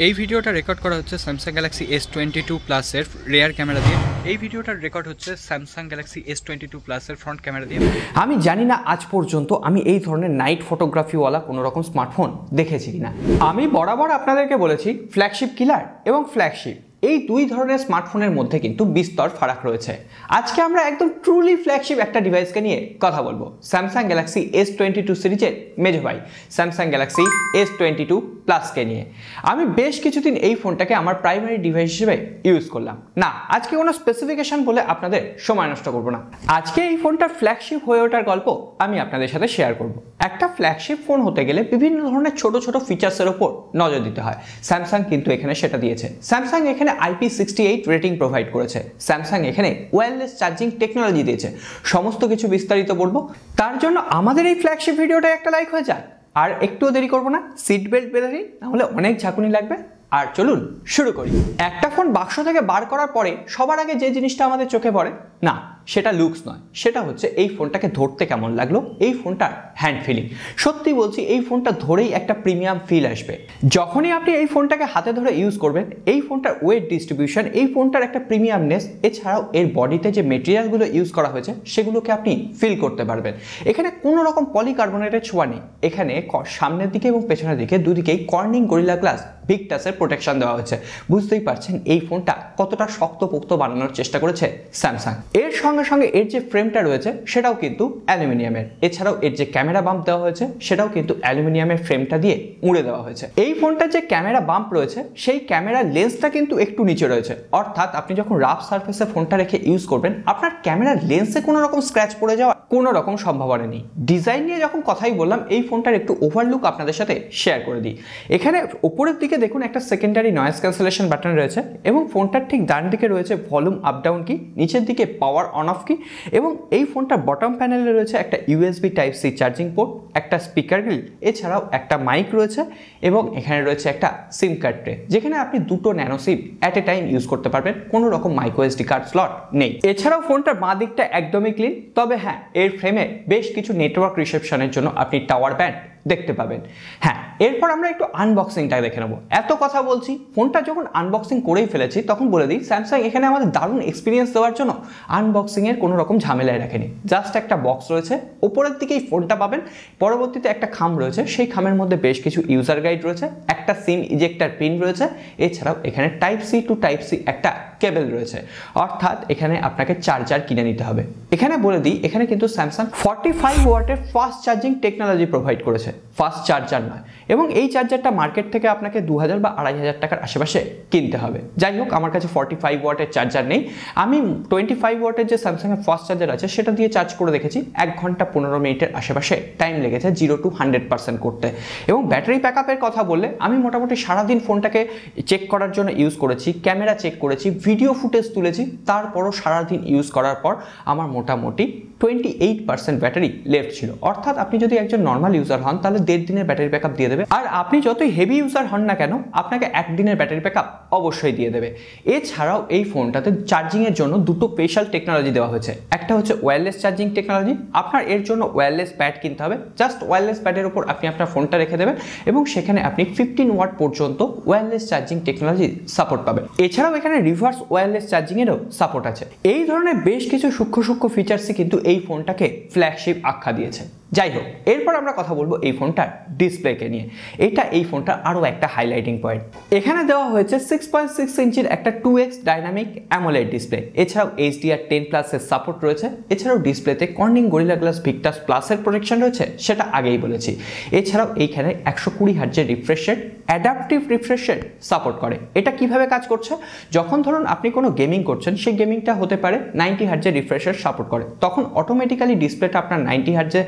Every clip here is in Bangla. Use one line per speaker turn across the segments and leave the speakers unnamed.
এই ভিডিওটা রেকর্ড করা হচ্ছে স্যামসাং গ্যালাক্সি S22 প্লাসের রেয়ার ক্যামেরা দিয়ে। এই ভিডিওটার রেকর্ড হচ্ছে স্যামসাং গ্যালাক্সি S22 প্লাসের ফ্রন্ট ক্যামেরা দিয়ে।
আমি জানি না আজ পর্যন্ত আমি এই ধরনের নাইট ফটোগ্রাফিওয়ালা কোনো রকম স্মার্টফোন দেখেছি কিনা। আমি বরাবর আপনাদেরকে বলেছি ফ্ল্যাগশিপ কিলার এবং ফ্ল্যাগশিপ এই দুই ধরনের স্মার্টফোনের মধ্যে কিন্তু বিস্তর ফারাক রয়েছে। আজকে আমরা একদম ট্রুলি ফ্ল্যাগশিপ একটা ডিভাইসকে নিয়ে কথা বলবো, স্যামসাং গ্যালাক্সি S22 সিরিজের মেজো ভাই স্যামসাং গ্যালাক্সি S22 প্লাসকে নিয়ে। আমি বেশ কিছুদিন এই ফোনটাকে আমার প্রাইমারি ডিভাইস হিসেবে ইউজ করলাম। না, আজকে কোনো স্পেসিফিকেশন বলে আপনাদের সময় নষ্ট করবো না। আজকে এই ফোনটার ফ্ল্যাগশিপ হয়ে ওঠার গল্প আমি আপনাদের সাথে শেয়ার করব। একটা ফ্ল্যাগশিপ ফোন হতে গেলে বিভিন্ন ধরনের ছোট ছোট ফিচার্সের উপর নজর দিতে হয়। স্যামসাং কিন্তু এখানে সেটা দিয়েছে। স্যামসাং এখানে IP68 রেটিং প্রোভাইড করেছে। স্যামসাং এখানে ওয়্যারলেস চার্জিং টেকনোলজি দিয়েছে। সমস্ত কিছু বিস্তারিত বলবো, তার জন্য আমাদের এই ফ্ল্যাগশিপ ভিডিওটা একটা লাইক হয়ে যাক। আর একটুও দেরি করবো না, সিট বেল্ট বেঁধে নিন, নাহলে অনেক ঝাঁকুনি লাগবে। আর চলুন শুরু করি। একটা ফোন বাক্স থেকে বার করার পরে সবার আগে যে জিনিসটা আমাদের চোখে পড়ে, না সেটা লুকস নয়, সেটা হচ্ছে এই ফোনটাকে ধরতে কেমন লাগলো, এই ফোনটার হ্যান্ড ফিলিং। সত্যি বলছি, এই ফোনটা ধরেই একটা প্রিমিয়াম ফিল আসবে। যখনই আপনি এই ফোনটাকে হাতে ধরে ইউজ করবেন, এই ফোনটার ওয়েট ডিস্ট্রিবিউশন, এই ফোনটার একটা প্রিমিয়ামনেস, এছাড়াও এর বডিতে যে মেটেরিয়ালগুলো ইউজ করা হয়েছে সেগুলোকে আপনি ফিল করতে পারবেন। এখানে কোনো রকম পলিকার্বনেটের ছোঁয়া নেই। এখানে সামনের দিকে এবং পেছনের দিকে দুদিকেই কর্নিং গরিলা গ্লাস ভিক্টাসের প্রোটেকশন দেওয়া হয়েছে। বুঝতেই পারছেন এই ফোনটা কতটা শক্তপোক্ত বানানোর চেষ্টা করেছে স্যামসাং। এর সঙ্গে সঙ্গে এর যে ফ্রেমটা রয়েছে সেটাও কিন্তু অ্যালুমিনিয়ামের। এছাড়াও এর যে ক্যামেরা বাম্প দেওয়া হয়েছে সেটাও কিন্তু অ্যালুমিনিয়ামের ফ্রেমটা দিয়ে মুড়ে দেওয়া হয়েছে। এই ফোনটার যে ক্যামেরা বাম্প রয়েছে সেই ক্যামেরা লেন্সটা কিন্তু একটু নিচে রয়েছে। অর্থাৎ আপনি যখন রাফ সারফেসে ফোনটা রেখে ইউজ করবেন, আপনার ক্যামেরার লেন্সে কোনো রকম স্ক্র্যাচ পড়ে যাওয়ার কোনো রকম সম্ভাবনা নেই। ডিজাইন নিয়ে যখন কথাই বললাম, এই ফোনটার একটু ওভারলুক আপনাদের সাথে শেয়ার করে দিই। এখানে উপরের দিকে দেখুন একটা সেকেন্ডারি নয়েজ ক্যান্সেলেশন বাটন রয়েছে এবং ফোনটার ঠিক ডান দিকে রয়েছে ভলিউম আপ ডাউন কি, নিচের দিকে পাওয়ার অন অফ কি, এবং এই ফোনটার বটম প্যানেলে রয়েছে একটা USB Type-C চার্জিং পোর্ট, একটা স্পিকার গ্রিল, এছাড়াও একটা মাইক রয়েছে এবং এখানে রয়েছে একটা সিম কার্ড ট্রে, যেখানে আপনি দুটো nano SIM at a time use করতে পারবেন। কোনো রকম মাইক্রো SD কার্ড স্লট নেই। এছাড়াও ফোনটার বাঁ দিকটা একদমই ক্লিন। তবে হ্যাঁ, এর ফ্রেমে বেশ কিছু নেটওয়ার্ক রিসেপশনের জন্য আপনি টাওয়ার ব্যান্ড দেখতে পাবেন। হ্যাঁ, এরপর আমরা একটু আনবক্সিংটা দেখে নেবো। এত কথা বলছি, ফোনটা যখন আনবক্সিং করেই ফেলেছি তখন বলে দিই, স্যামসাং এখানে আমাদের দারুণ এক্সপিরিয়েন্স দেওয়ার জন্য আনবক্সিংয়ের কোনো রকম ঝামেলায় রাখেনি। জাস্ট একটা বক্স রয়েছে, ওপরের দিকেই ফোনটা পাবেন, পরবর্তীতে একটা খাম রয়েছে, সেই খামের মধ্যে বেশ কিছু ইউজার গাইড রয়েছে, একটা সিম ইজেক্টার পিন রয়েছে, এছাড়াও এখানে Type-C to Type-C একটা কেবল রয়েছে। অর্থাৎ এখানে আপনাকে চার্জার কিনে নিতে হবে। এখানে বলে দিই, এখানে কিন্তু স্যামসাং 45 ওয়াটের ফাস্ট চার্জিং টেকনোলজি প্রোভাইড করেছে, ফাস্ট চার্জার নয়। এবং এই চার্জারটা মার্কেট থেকে আপনাকে 2000 বা 2500 টাকার আশেপাশে কিনতে হবে। যাই হোক, আমার কাছে 45 ওয়াটের চার্জার নেই। আমি 25 ওয়াটের যে স্যামসাংয়ের ফাস্ট চার্জার আছে সেটা দিয়ে চার্জ করে দেখেছি। 1 ঘন্টা 15 মিনিটের আশেপাশে টাইম লেগেছে 0 to 100% করতে। এবং ব্যাটারি ব্যাকআপের কথা বললে, আমি মোটামুটি সারাদিন ফোনটাকে চেক করার জন্য ইউজ করেছি, ক্যামেরা চেক করেছি, ভিডিও ফুটেজ তুলেছি, তারপরও সারাদিন ইউজ করার পর আমার মোটামুটি 28% ব্যাটারি লেফট ছিল। অর্থাৎ আপনি যদি একজন নর্মাল ইউজার হন তাহলে 1.5 দিনের ব্যাটারি ব্যাকআপ দিয়ে দেবে। আর আপনি যতই হেভি ইউজার হন না কেন, আপনাকে 1 দিনের ব্যাটারি ব্যাকআপ অবশ্যই দিয়ে দেবে। এছাড়াও এই ফোনটাতে চার্জিংয়ের জন্য দুটো স্পেশাল টেকনোলজি দেওয়া হয়েছে। একটা হচ্ছে ওয়্যারলেস চার্জিং টেকনোলজি। আপনার এর জন্য ওয়্যারলেস প্যাড কিনতে হবে। জাস্ট ওয়্যারলেস প্যাডের উপর আপনি আপনার ফোনটা রেখে দেবেন এবং সেখানে আপনি 15 ওয়াট পর্যন্ত ওয়্যারলেস চার্জিং টেকনোলজি সাপোর্ট পাবেন। এছাড়াও এখানে রিভার্স ওয়্যারলেস চার্জিংয়েরও সাপোর্ট আছে। এই ধরনের বেশ কিছু সূক্ষ্ম ফিচার্সই কিন্তু এই ফোনটাকে ফ্ল্যাগশিপ আখ্যা দিয়েছে। যাই হোক, এরপর আমরা কথা বলবো এই ফোনটার ডিসপ্লেকে নিয়ে। এটা এই ফোনটার আরও একটা হাইলাইটিং পয়েন্ট। এখানে দেওয়া হয়েছে 6.6 ইঞ্চির একটা 2x ডাইনামিক অ্যামোলেড ডিসপ্লে। এছাড়াও HDR10+ এর সাপোর্ট রয়েছে। এছাড়াও ডিসপ্লেতে কর্নিং গরিলা গ্লাস ভিক্টাস প্লাসের প্রোটেকশন রয়েছে, সেটা আগেই বলেছি। এছাড়াও এইখানে 120 হার্টজের refresh rate, adaptive refresh rate support করে। এটা কিভাবে কাজ করছে? যখন ধরুন আপনি কোনো গেমিং করছেন, সেই গেমিংটা হতে পারে 90 হার্টজের রিফ্রেশ রেট সাপোর্ট করে, তখন অটোমেটিক্যালি ডিসপ্লেটা আপনার 90 হার্টজে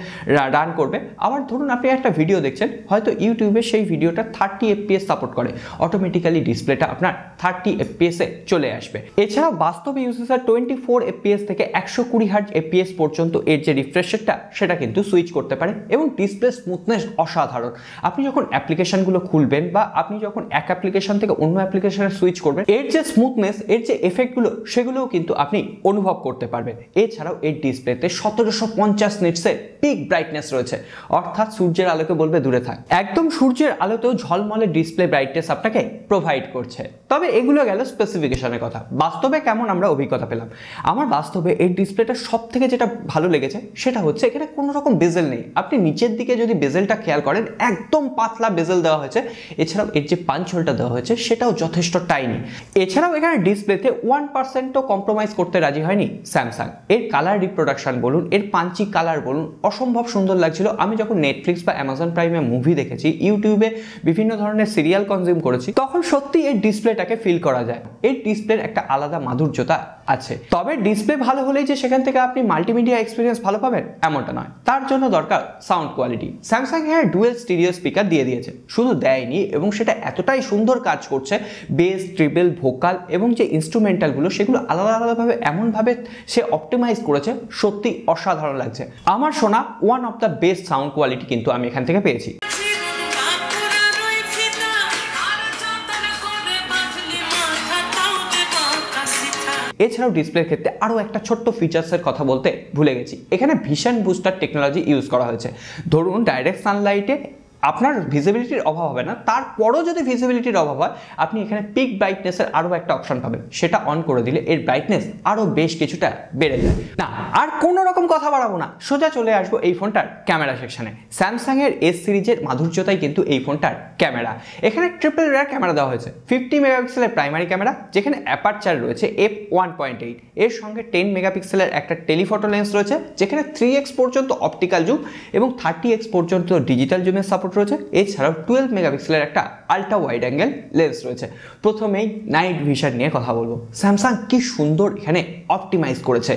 রান করবে। আবার ধরুন আপনি একটা ভিডিও দেখছেন, হয়তো ইউটিউবে সেই ভিডিওটা 30 FPS সাপোর্ট করে, অটোমেটিক্যালি ডিসপ্লেটা আপনার 30 FPS এ চলে আসবে। এছাড়াও বাস্তবে ইউজেসার 24 FPS থেকে 120 হার্টজ FPS পর্যন্ত এর যে রিফ্রেশ রেটটা সেটা কিন্তু সুইচ করতে পারে এবং ডিসপ্লে স্মুথনেস অসাধারণ। আপনি যখন অ্যাপ্লিকেশনগুলো খুলবেন বা আপনি যখন এক অ্যাপ্লিকেশন থেকে অন্য অ্যাপ্লিকেশনে সুইচ করবেন, এর যে স্মুথনেস, এর যে এফেক্টগুলো, সেগুলোও কিন্তু আপনি অনুভব করতে পারবেন। এছাড়াও এর ডিসপ্লেতে 1750 নিটসের পিক ব্রাইটনেস রয়েছে, অর্থাৎ সূর্যের আলোকে বলবে দূরে থাক। একদম সূর্যের আলোতেও ঝলমলে ডিসপ্লে ব্রাইটনেস আপনাকে প্রোভাইড করছে। তবে এগুলো গেল স্পেসিফিকেশনের কথা। বাস্তবে কেমন আমরা অভিজ্ঞতা পেলাম? আমার বাস্তবে এই ডিসপ্লেটা সব থেকে যেটা ভালো লেগেছে সেটা হচ্ছে এখানে কোনো রকম বেজেল নেই। আপনি নিচের দিকে যদি বেজেলটা খেয়াল করেন, একদম পাতলা বেজেল দেওয়া হয়েছে। এছাড়াও এর যে পাঞ্চ হোলটা দেওয়া হয়েছে সেটাও যথেষ্ট টাইনি। এছাড়াও এখানে ডিসপ্লেতে 1%ও কম্প্রোমাইজ করতে রাজি হয়নি স্যামসাং। এর কালার রিপ্রোডাকশন বলুন, এর পাঞ্চি কালার বলুন, অসম্ভব সুন্দর লাগছিল। আমি যখন নেটফ্লিক্স বা অ্যামাজন প্রাইমে মুভি দেখেছি, ইউটিউবে বিভিন্ন ধরনের সিরিয়াল কনজিউম করেছি, তখন সত্যি এর ডিসপ্লেটাকে ফিল করা যায়। এর ডিসপ্লের একটা আলাদা মাধুর্যতা আছে। তবে ডিসপ্লে ভালো হলেই যে সেখান থেকে আপনি মাল্টিমিডিয়া এক্সপিরিয়েন্স ভালো পাবেন এমনটা নয়, তার জন্য দরকার সাউন্ড কোয়ালিটি। স্যামসাং এর ডুয়েল স্টিরিও স্পিকার দিয়ে দিয়েছে, শুধু দেয়নি এবং সেটা এতটাই সুন্দর কাজ করছে, বেস, ট্রিপল, ভোকাল এবং যে ইনস্ট্রুমেন্টালগুলো সেগুলো আলাদা আলাদাভাবে এমনভাবে সে অপটিমাইজ করেছে, সত্যি অসাধারণ লাগছে। আমার শোনা one of the best sound quality কিন্তু আমি এখান থেকে পেয়েছি। এছাড়াও ডিসপ্লের ক্ষেত্রে আরও একটা ছোট্ট ফিচার্সের কথা বলতে ভুলে গেছি। এখানে ভিশন বুস্টার টেকনোলজি ইউজ করা হয়েছে। ধরুন ডাইরেক্ট সানলাইটে আপনার ভিজিবিলিটির অভাব হবে না, তারপরও যদি ভিজিবিলিটির অভাব হয়, আপনি এখানে পিক ব্রাইটনেসের আরও একটা অপশন পাবেন। সেটা অন করে দিলে এর ব্রাইটনেস আরও বেশ কিছুটা বেড়ে যায়। না আর কোনো রকম কথা বাড়াবো না, সোজা চলে আসবো এই ফোনটার ক্যামেরা সেকশনে। স্যামসাংয়ের এস সিরিজের মাধুর্যতাই কিন্তু এই ফোনটার ক্যামেরা। এখানে ট্রিপল রেয়ার ক্যামেরা দেওয়া হয়েছে। 50 মেগাপিক্সেলের প্রাইমারি ক্যামেরা, যেখানে অ্যাপারচার রয়েছে f1.8, এর সঙ্গে 10 মেগাপিক্সেলের একটা টেলিফটো লেন্স রয়েছে, যেখানে 3x পর্যন্ত অপটিক্যাল জুম এবং 30x পর্যন্ত ডিজিটাল জুমের সাপোর্ট রয়েছে। এছাড়াও 12 মেগাপিক্সেলের একটা আল্ট্রা ওয়াইড অ্যাঙ্গেল লেন্স রয়েছে। প্রথমেই নাইট ভিশন নিয়ে কথা বলবো। স্যামসাং কি সুন্দর এখানে অপটিমাইজ করেছে।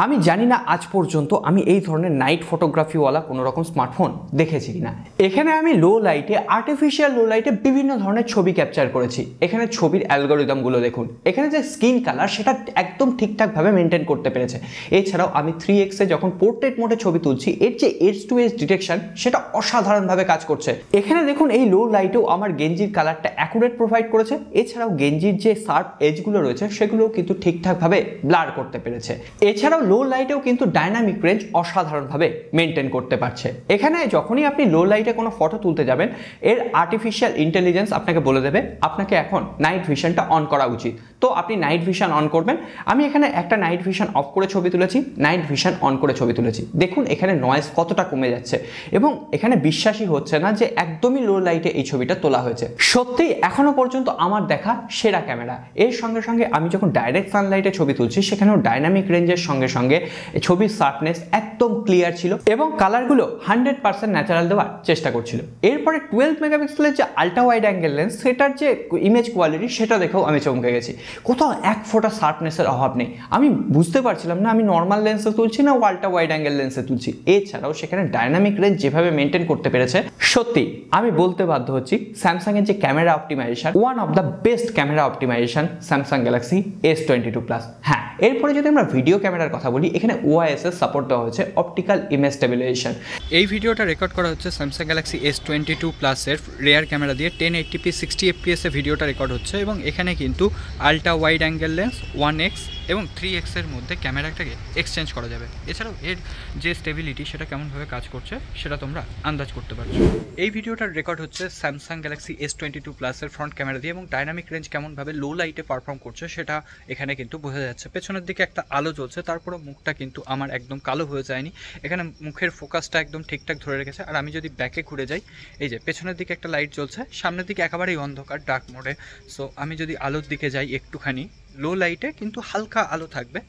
আমি জানি না আজ পর্যন্ত আমি এই ধরনের নাইট ফটোগ্রাফিওয়ালা কোনো রকম স্মার্টফোন দেখেছি কিনা। এখানে আমি লো লাইটে, আর্টিফিশিয়াল লো লাইটে বিভিন্ন ধরনের ছবি ক্যাপচার করেছি। এখানে ছবির অ্যালগোরিদমগুলো দেখুন, এখানে যে স্কিন কালার সেটা একদম ঠিকঠাকভাবে মেনটেন করতে পেরেছে। এছাড়াও আমি 3x এ যখন পোর্ট্রেট মোডে ছবি তুলছি, এর যে এজ টু এজ ডিটেকশন সেটা অসাধারণভাবে কাজ করছে। এখানে দেখুন এই লো লাইটেও আমার গেঞ্জির কালারটা অ্যাকুরেট প্রোভাইড করেছে। এছাড়াও গেঞ্জির যে শার্প এজগুলো রয়েছে সেগুলোও কিন্তু ঠিকঠাকভাবে ব্লার করতে পেরেছে। এছাড়াও লো লাইটেও কিন্তু ডাইনামিক রেঞ্জ অসাধারণভাবে মেনটেন করতে পারছে। এখানে যখনই আপনি লো লাইটে কোনো ফটো তুলতে যাবেন, এর আর্টিফিশিয়াল ইন্টেলিজেন্স আপনাকে বলে দেবে আপনাকে এখন নাইট ভিশনটা অন করা উচিত। তো আপনি নাইট ভিশন অন করবেন। আমি এখানে একটা নাইট ভিশন অফ করে ছবি তুলেছি, নাইট ভিশন অন করে ছবি তুলেছি। দেখুন এখানে নয়েজ কতটা কমে যাচ্ছে এবং এখানে বিশ্বাসই হচ্ছে না যে একদমই লো লাইটে এই ছবিটা তোলা হয়েছে। সত্যি এখনো পর্যন্ত আমার দেখা সেরা ক্যামেরা। এর সঙ্গে সঙ্গে আমি যখন ডাইরেক্ট সানলাইটে ছবি তুলছি, সেখানেও ডাইনামিক রেঞ্জের সঙ্গে সঙ্গে ছবির শার্পনেস একদম ক্লিয়ার ছিল এবং কালারগুলো 100% ন্যাচারাল দেওয়ার চেষ্টা করছিল। এরপরে 12 মেগাপিক্সেলের যে আল্ট্রা ওয়াইড অ্যাঙ্গেল লেন্স, সেটার যে ইমেজ কোয়ালিটি সেটা দেখেও আমি চমকে গেছি। কোথাও এক ফোঁটা শার্পনেসের অভাব নেই। আমি বুঝতে পারছিলাম না আমি নর্মাল লেন্সে তুলছি না আল্ট্রা ওয়াইড অ্যাঙ্গেল লেন্সে তুলছি। এছাড়াও সেখানে ডাইনামিক রেঞ্জ যেভাবে মেনটেন করতে পেরেছে, সত্যি আমি বলতে বাধ্য হচ্ছি স্যামসাং এর যে camera optimization, one of the best camera optimization Samsung Galaxy S22+। হ্যাঁ, এরপরে যদি আমরা ভিডিও ক্যামেরার কথা বলি, এখানে OIS এর সাপোর্ট দেওয়া হয়েছে, অপটিক্যাল ইমেজ স্টেবিলাইজেশন।
এই ভিডিওটা রেকর্ড করা হচ্ছে স্যামসাং গ্যালাক্সি S22+ এর রেয়ার ক্যামেরা দিয়ে। 1080p 60 fps এ ভিডিওটা রেকর্ড হচ্ছে এবং এখানে কিন্তু ultra wide angle lens 1x এবং 3x এর মধ্যে ক্যামেরাটাকে এক্সচেঞ্জ করা যাবে। এছাড়াও এর যে স্টেবিলিটি সেটা কেমনভাবে কাজ করছে সেটা তোমরা আন্দাজ করতে পারছো। এই ভিডিওটার রেকর্ড হচ্ছে স্যামসাং গ্যালাক্সি S22+ এর ফ্রন্ট ক্যামেরা দিয়ে এবং ডাইনামিক রেঞ্জ কেমনভাবে লো লাইটে পারফর্ম করছে সেটা এখানে কিন্তু বোঝা যাচ্ছে। পেছনের দিকে একটা আলো জ্বলছে, তারপরে মুখটা কিন্তু আমার একদম কালো হয়ে যায়নি। এখানে মুখের ফোকাসটা একদম ঠিকঠাক ধরে রেখেছে। আর আমি যদি ব্যাকে ঘুরে যাই, এই যে পেছনের দিকে একটা লাইট জ্বলছে, সামনের দিকে একেবারেই অন্ধকার, ডার্ক মোডে। সো আমি যদি আলোর দিকে যাই একটুখানি, লো লাইটে কিন্তু হালকা আলো থাকবে,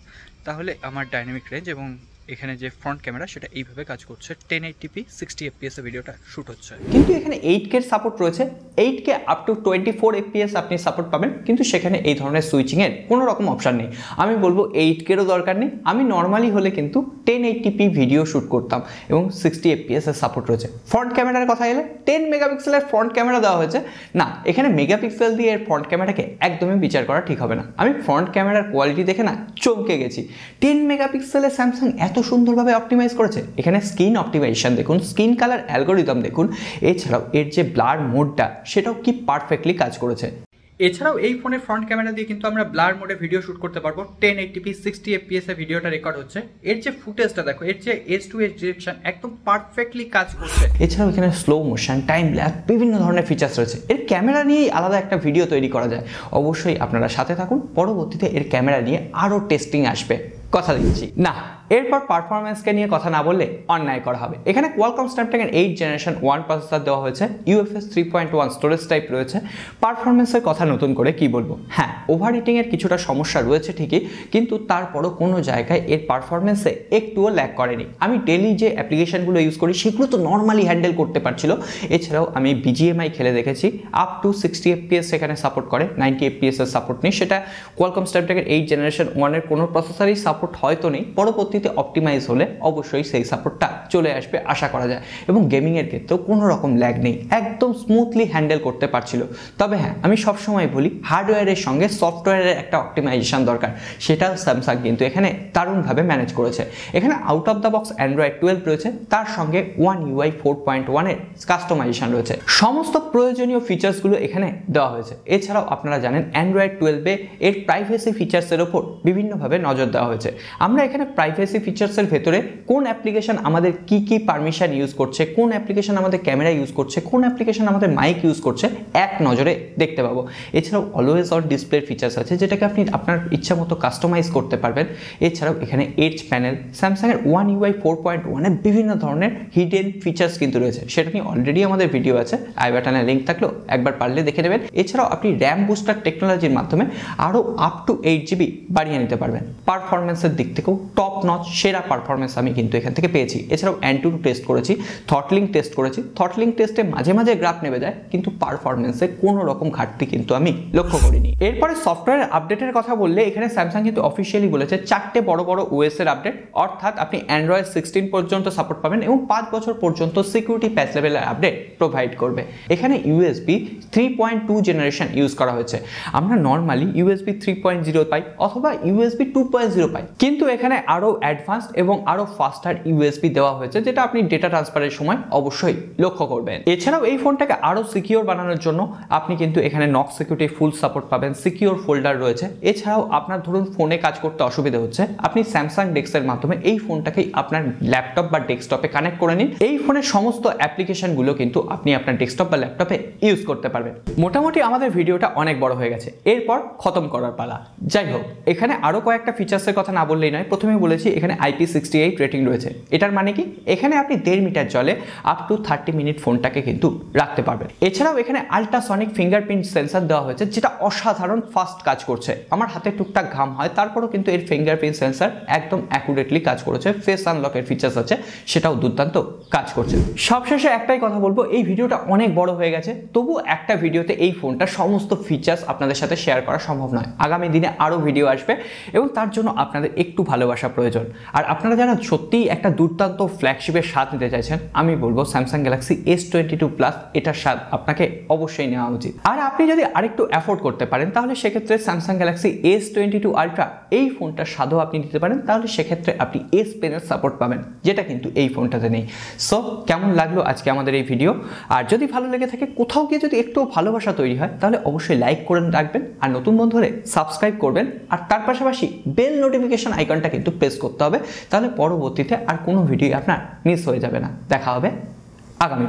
তাহলে আমার ডাইনামিক রেঞ্জ এবং এখানে যে ফ্রন্ট ক্যামেরা সেটা এইভাবে কাজ করছে। 1080p 60 fps এ ভিডিওটা শ্যুট হচ্ছে।
কিন্তু এখানে 8K এর সাপোর্ট রয়েছে। 8K আপ টু 24 fps আপনি সাপোর্ট পাবেন, কিন্তু সেখানে এই ধরনের সুইচিং এর কোনো রকম অপশন নেই। আমি বলবো 8K এরও দরকার নেই। আমি নর্মালি হলে কিন্তু 1080p ভিডিও শ্যুট করতাম এবং 60 fps এর সাপোর্ট রয়েছে। ফ্রন্ট ক্যামেরার কথা এলে 10 মেগাপিক্সেলের ফ্রন্ট ক্যামেরা দেওয়া হয়েছে। না, এখানে মেগাপিক্সেল দিয়ে এর ফ্রন্ট ক্যামেরাটাকে একদমই বিচার করা ঠিক হবে না। আমি ফ্রন্ট ক্যামেরার কোয়ালিটি দেখে না চমকে গেছি। 10 মেগাপিক্সেলের স্যামসাং এত সুন্দরভাবে অপটিমাইজ করেছে। এখানে স্ক্রিন অপটিমাইজেশন দেখুন, স্ক্রিন কালার অ্যালগোরিদম দেখুন, এছাড়াও এর যে ব্লার মোডটা সেটাও কি পারফেক্টলি কাজ করেছে।
এছাড়াও এই ফোনের ফ্রন্ট ক্যামেরা দিয়ে কিন্তু আমরা ব্লার মোডে ভিডিও শুট করতে পারবো। 1080p 60 fps এ ভিডিওটা রেকর্ড হচ্ছে। এর যে ফুটেজটা দেখো, এর যে এজ টু এজ ডিরেকশন একদম পারফেক্টলি কাজ করছে।
এছাড়াও এখানে স্লো মোশন, টাইম ল্যাপস, বিভিন্ন ধরনের ফিচার্স রয়েছে। এর ক্যামেরা নিয়েই আলাদা একটা ভিডিও তৈরি করা যায়। অবশ্যই আপনারা সাথে থাকুন, পরবর্তীতে এর ক্যামেরা নিয়ে আরও টেস্টিং আসবে, কথা দিচ্ছি। না, এরপর পারফরমেন্সকে নিয়ে কথা না বললে অন্যায় করা হবে। এখানে কোয়ালকম স্ন্যাপড্রাগন 8 জেনারেশন 1 প্রসেসর দেওয়া হয়েছে, UFS 3.1 স্টোরেজ টাইপ রয়েছে। পারফরমেন্সের কথা নতুন করে কি বলবো, হ্যাঁ ওভারহিটিংয়ের কিছুটা সমস্যা রয়েছে ঠিকই, কিন্তু তারপরও কোনো জায়গায় এর পারফরমেন্সে একটুও ল্যাগ করেনি। আমি ডেলি যে অ্যাপ্লিকেশনগুলো ইউজ করি সেগুলো তো নর্মালি হ্যান্ডেল করতে পারছিল। এছাড়াও আমি BGMI খেলে দেখেছি, আপ টু 60 fps সেখানে সাপোর্ট করে, 90 fps এর সাপোর্ট নেই। সেটা কোয়ালকম স্ন্যাপড্রাগন 8 জেনারেশন 1 এর কোনো প্রসেসরই সাপোর্ট হয়তো নেই, পরবর্তীতে অপটিমাইজ হলে অবশ্যই সেই সাপোর্টটা চলে আসবে আশা করা যায়। এবং গেমিংয়ের ক্ষেত্রেও কোনো রকম ল্যাগ নেই, একদম স্মুথলি হ্যান্ডেল করতে পারছিল। তবে হ্যাঁ, আমি সবসময় বলি হার্ডওয়্যারের সঙ্গে সফটওয়্যারের একটা অপটিমাইজেশন দরকার, সেটাও স্যামসাং কিন্তু এখানে দারুণভাবে ম্যানেজ করেছে। এখানে out of the box Android 12 রয়েছে, তার সঙ্গে One UI 4.1 এর কাস্টমাইজেশন রয়েছে। সমস্ত প্রয়োজনীয় ফিচার্সগুলো এখানে দেওয়া হয়েছে। এছাড়াও আপনারা জানেন অ্যান্ড্রয়েড 12 এর প্রাইভেসি ফিচার্সের ওপর বিভিন্নভাবে নজর দেওয়া হয়েছে। আমরা এখানে প্রাইভেসি ফিচার্সের ভেতরে কোন অ্যাপ্লিকেশন আমাদের কি পারমিশন ইউজ করছে, কোন অ্যাপ্লিকেশন আমাদের ক্যামেরা ইউজ করছে, কোন অ্যাপ্লিকেশন আমাদের মাইক ইউজ করছে এক নজরে দেখতে পাবো। এছাড়াও অলওয়েজ অন ডিসপ্লে ফিচার্স আছে, যেটাকে আপনি আপনার ইচ্ছা মতো কাস্টমাইজ করতে পারবেন। এছাড়াও এখানে এজ প্যানেল, স্যামসাংয়ের One UI 4.1 এর বিভিন্ন ধরনের হিডেন ফিচার্স কিন্তু রয়েছে, সেটা নিয়ে অলরেডি আমাদের ভিডিও আছে, আই বাটনে লিঙ্ক থাকলেও একবার পারলে দেখে নেবেন। এছাড়াও আপনি র্যাম বুস্টার টেকনোলজির মাধ্যমে আরও আপ টু 8 GB বাড়িয়ে নিতে পারবেন। পারফরমেন্সের দিক থেকেও টপ নচ সেরা পারফরমেন্স আমি কিন্তু এখান থেকে পেয়েছি। এছাড়াও অ্যান্টুটু টেস্ট করেছি, থ্রটলিং টেস্ট করেছি। থ্রটলিং টেস্টে মাঝে মাঝে গ্রাফ নেমে যায়, কিন্তু পারফরমেন্সে কোনো রকম ঘাটতি কিন্তু আমি লক্ষ্য করিনি। এরপরে সফটওয়্যার আপডেটের কথা বললে এখানে স্যামসাং কিন্তু অফিসিয়ালি বলেছে 4টে বড় বড় OS এর আপডেট, অর্থাৎ আপনি অ্যান্ড্রয়েড 16 পর্যন্ত সাপোর্ট পাবেন এবং 5 বছর পর্যন্ত সিকিউরিটি প্যাচ লেভেলের আপডেট প্রোভাইড করবে। এখানে USB 3.2 জেনারেশন ইউজ করা হয়েছে। আমরা নর্মালি USB 3.0 পাই অথবা USB 2.0 পাই, কিন্তু এখানে আরও অ্যাডভান্সড এবং আরও ফাস্টার USB দেওয়া হয়েছে, যেটা আপনি ডেটা ট্রান্সফারের সময় অবশ্যই লক্ষ্য করবেন। এছাড়াও এই ফোনটাকে আরও সিকিউর বানানোর জন্য আপনি কিন্তু এখানে নক সিকিউরিটি ফুল সাপোর্ট পাবেন, সিকিউর ফোল্ডার রয়েছে। এছাড়াও আপনার ধরুন ফোনে কাজ করতে অসুবিধা হচ্ছে, আপনি স্যামসাং ডেস্কের মাধ্যমে এই ফোনটাকেই আপনার ল্যাপটপ বা ডেস্কটপে কানেক্ট করে নিন। এই ফোনের সমস্ত অ্যাপ্লিকেশনগুলো কিন্তু আপনি আপনার ডেস্কটপ বা ল্যাপটপে ইউজ করতে পারবেন। মোটামুটি আমাদের ভিডিওটা অনেক বড় হয়ে গেছে, এরপর খতম করার পালা। যাই হোক, এখানে আরও কয়েকটা ফিচার্সের কথা না বললেই নয়। প্রথমে বলেছি এখানে IP68 রেটিং রয়েছে। এটার মানে কি, এখানে আপনি 1.5 মিটার জলে আপ টু 30 মিনিট ফোনটাকে কিন্তু রাখতে পারবেন। এছাড়াও এখানে আল্ট্রাসনিক ফিঙ্গারপ্রিন্ট সেন্সর দেওয়া হয়েছে, যেটা অসাধারণ ফাস্ট কাজ করছে। আমার হাতে টুকটাক ঘাম হয়, তারপরও কিন্তু এর ফিঙ্গারপ্রিন্ট সেন্সর একদম অ্যাকুরেটলি কাজ করেছে। ফেস আনলকের ফিচার্স আছে, সেটাও দুর্দান্ত কাজ করছে। সবশেষে একটাই কথা বলবো, এই ভিডিওটা অনেক বড় হয়ে গেছে, তবু একটা ভিডিওতে এই ফোনটার সমস্ত ফিচার্স আপনাদের সাথে শেয়ার করা সম্ভব নয়। আগামী দিনে আরও ভিডিও আসবে এবং তার জন্য আপনাদের একটু ভালোবাসা প্রয়োজন। আর আপনারা যারা সত্যিই একটা দুর্দান্ত ফ্ল্যাগশিপের স্বাদ নিতে চাইছেন, আমি বলবো স্যামসাং গ্যালাক্সি S22 প্লাস এটার স্বাদ আপনাকে অবশ্যই নেওয়া উচিত। আর আপনি যদি আরেকটু অ্যাফোর্ড করতে পারেন, তাহলে সেক্ষেত্রে স্যামসাং গ্যালাক্সি S22 আলট্রা এই ফোনটার স্বাদও আপনি নিতে পারেন। তাহলে সেক্ষেত্রে আপনি S পেনের সাপোর্ট পাবেন, যেটা কিন্তু এই ফোনটাতে নেই। সো কেমন লাগলো আজকে আমাদের এই ভিডিও? আর যদি ভালো লেগে থাকে, কোথাও গিয়ে যদি একটু ভালোবাসা তৈরি হয়, তাহলে অবশ্যই লাইক করে রাখবেন। আর নতুন বন্ধু হলে সাবস্ক্রাইব করবেন। আর তার পাশাপাশি বেল নোটিফিকেশন আইকনটা কিন্তু প্রেস করতে হবে, তাহলে পরবর্তীতে আর কোনো ভিডিও আপনার মিস হয়ে যাবে না। দেখা হবে আগামী